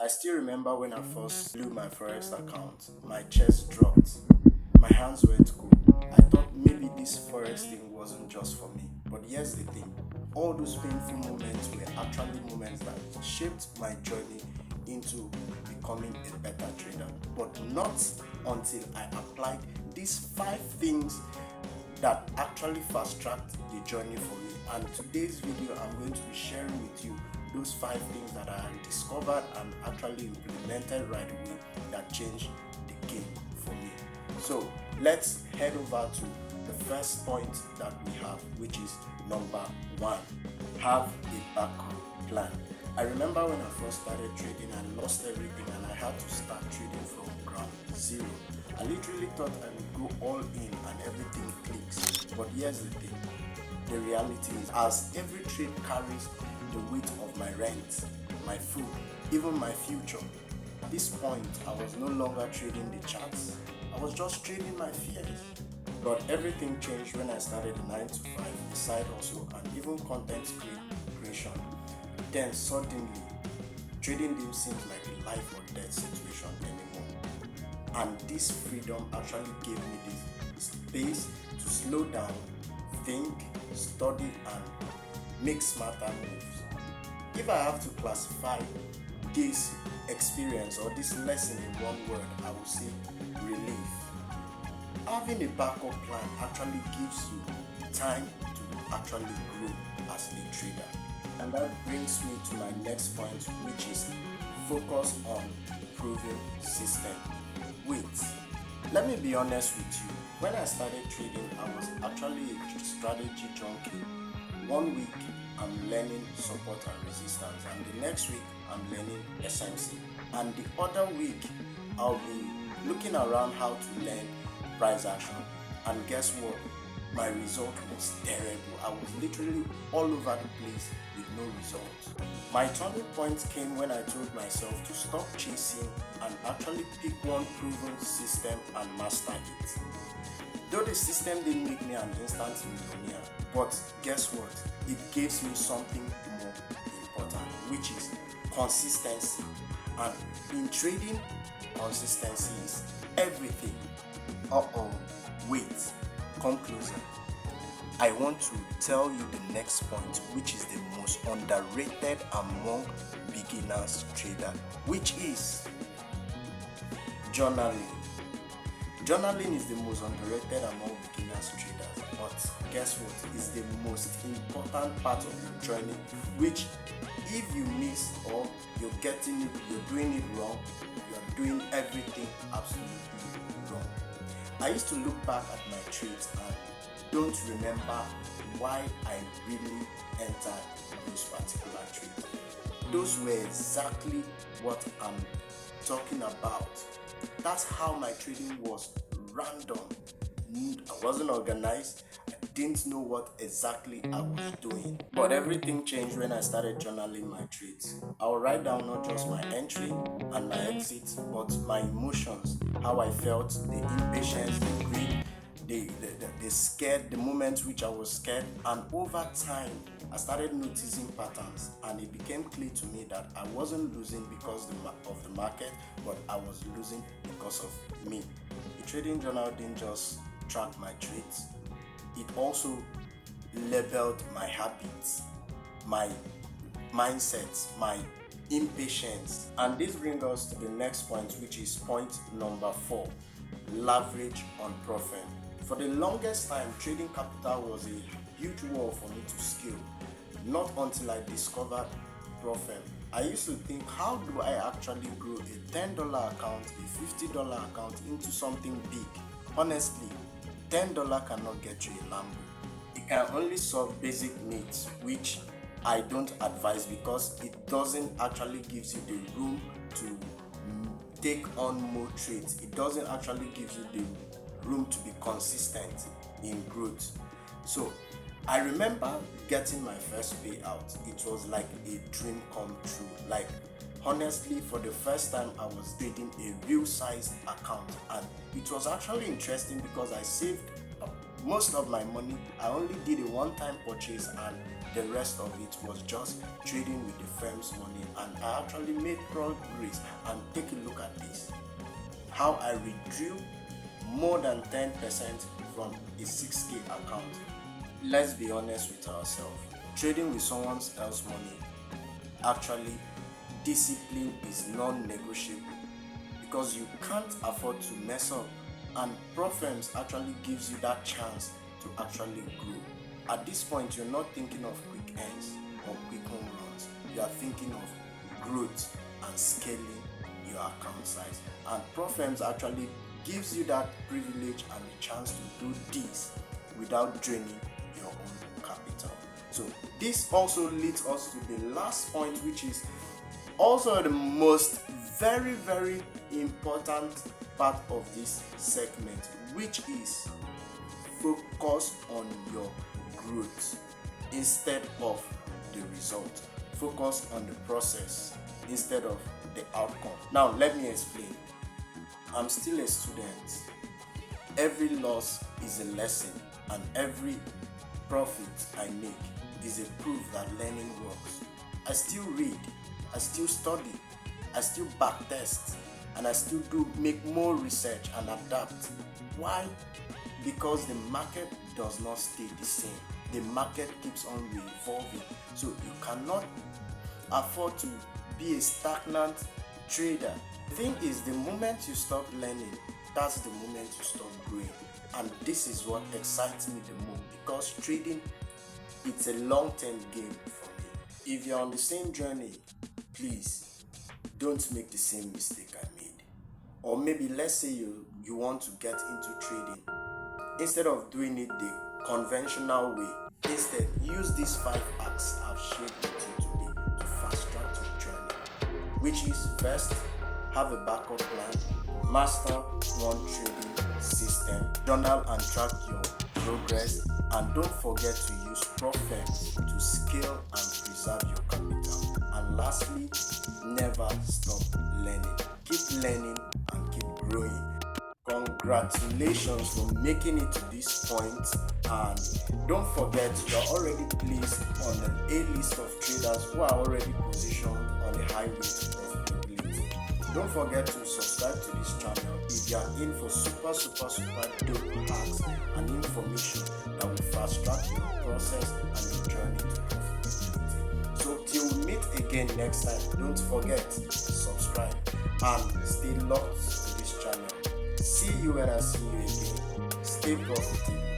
I still remember when I first blew my Forex account, my chest dropped, my hands went cold. I thought maybe this Forex thing wasn't just for me. But here's the thing, all those painful moments were actually moments that shaped my journey into becoming a better trader. But not until I applied these 5 things that actually fast-tracked the journey for me. And today's video, I'm going to be sharing with you those 5 things that I discovered and actually implemented right away that changed the game for me. So let's head over to the first point that we have, which is number 1. Have a backup plan. I remember when I first started trading, I lost everything and I had to start trading from ground zero. I literally thought I would go all in and everything clicks. But here's the thing, the reality is, as every trade carries the weight of my rent, my food, even my future, at this point I was no longer trading the charts, I was just trading my fears. But everything changed when I started a 9 to 5, a side hustle, and even content creation. Then suddenly, trading didn't seem like a life or death situation anymore. And this freedom actually gave me this space to slow down, think, study, and make smarter moves. If I have to classify this experience or this lesson in one word, I would say relief. Having a backup plan actually gives you time to actually grow as a trader. And that brings me to my next point, which is focus on proven system. Wait, let me be honest with you. When I started trading, I was actually a strategy junkie. One week, I'm learning support and resistance, and the next week, I'm learning SMC. And the other week, I'll be looking around how to learn price action. And guess what? My result was terrible. I was literally all over the place with no results. My turning point came when I told myself to stop chasing and actually pick one proven system and master it. Though the system didn't make me an instant millionaire, but guess what? It gives me something more important, which is consistency. And in trading, consistency is everything. Wait, come closer. I want to tell you the next point, which is the most underrated among beginners trader, which is journaling. Journaling is the most underrated among beginners traders, but guess what? It's the most important part of your journey, which if you miss or you're doing it wrong, you're doing everything absolutely wrong. I used to look back at my trades and don't remember why I really entered those particular trades. Those were exactly what I'm talking about. That's how my trading was random. I wasn't organized. I didn't know what exactly I was doing. But everything changed when I started journaling my trades. I would write down not just my entry and my exit, but my emotions, how I felt, the impatience, the greed, the scared, the moments which I was scared. And over time, I started noticing patterns, and it became clear to me that I wasn't losing because of the market, but I was losing because of me. The trading journal didn't just track my trades, it also labeled my habits, my mindsets, my impatience. And this brings us to the next point, which is point number 4, leverage on profit. For the longest time, trading capital was a huge wall for me to scale. Not until I discovered profit. I used to think, how do I actually grow a $10 account, a $50 account into something big? Honestly, $10 cannot get you a Lambo. It can only solve basic needs, which I don't advise because it doesn't actually give you the room to take on more trades. It doesn't actually give you the room to be consistent in growth. So I remember getting my first payout. It was like a dream come true. Like, honestly, for the first time I was trading a real sized account, and it was actually interesting because I saved most of my money. I only did a one-time purchase and The rest of it was just trading with the firm's money, and I actually made progress. And take a look at this, how I withdrew more than 10% from a 6k account. Let's be honest with ourselves. Trading with someone else's money, actually, discipline is non-negotiable, because you can't afford to mess up, and profirms actually gives you that chance to actually grow. At this point, you're not thinking of quick ends or quick home runs. You are thinking of growth and scaling your account size. And profirms actually gives you that privilege and the chance to do this without draining your own capital. So this also leads us to the last point, which is also the most very important part of this segment, which is focus on your growth instead of the result. Focus on the process instead of the outcome. Now let me explain. I'm still a student. Every loss is a lesson, and every profit I make is a proof that learning works. I still read, I still study, I still backtest, and I still do make more research and adapt. Why? Because the market does not stay the same. The market keeps on revolving. So you cannot afford to be a stagnant trader. The thing is, the moment you stop learning, that's the moment you stop growing. And this is what excites me the most, because trading, it's a long-term game for me. If you're on the same journey, please don't make the same mistake I made. Or maybe let's say you want to get into trading. Instead of doing it the conventional way, instead use these 5 hacks I've shared with you today to fast track your journey, which is: first, have a backup plan, master one trading system, journal and track your progress, and don't forget to use profirms to scale and preserve your capital. And lastly, never stop learning. Keep learning and keep growing. Congratulations for making it to this point, and don't forget you're already placed on an A list of traders who are already positioned on a high rate of profitability. Don't forget to subscribe to this channel if you are in for super dope hacks and information that will fast track your process and your journey to profitability. So till we meet again next time, don't forget to subscribe and stay locked to this channel. See you when I see you again. Stay positive.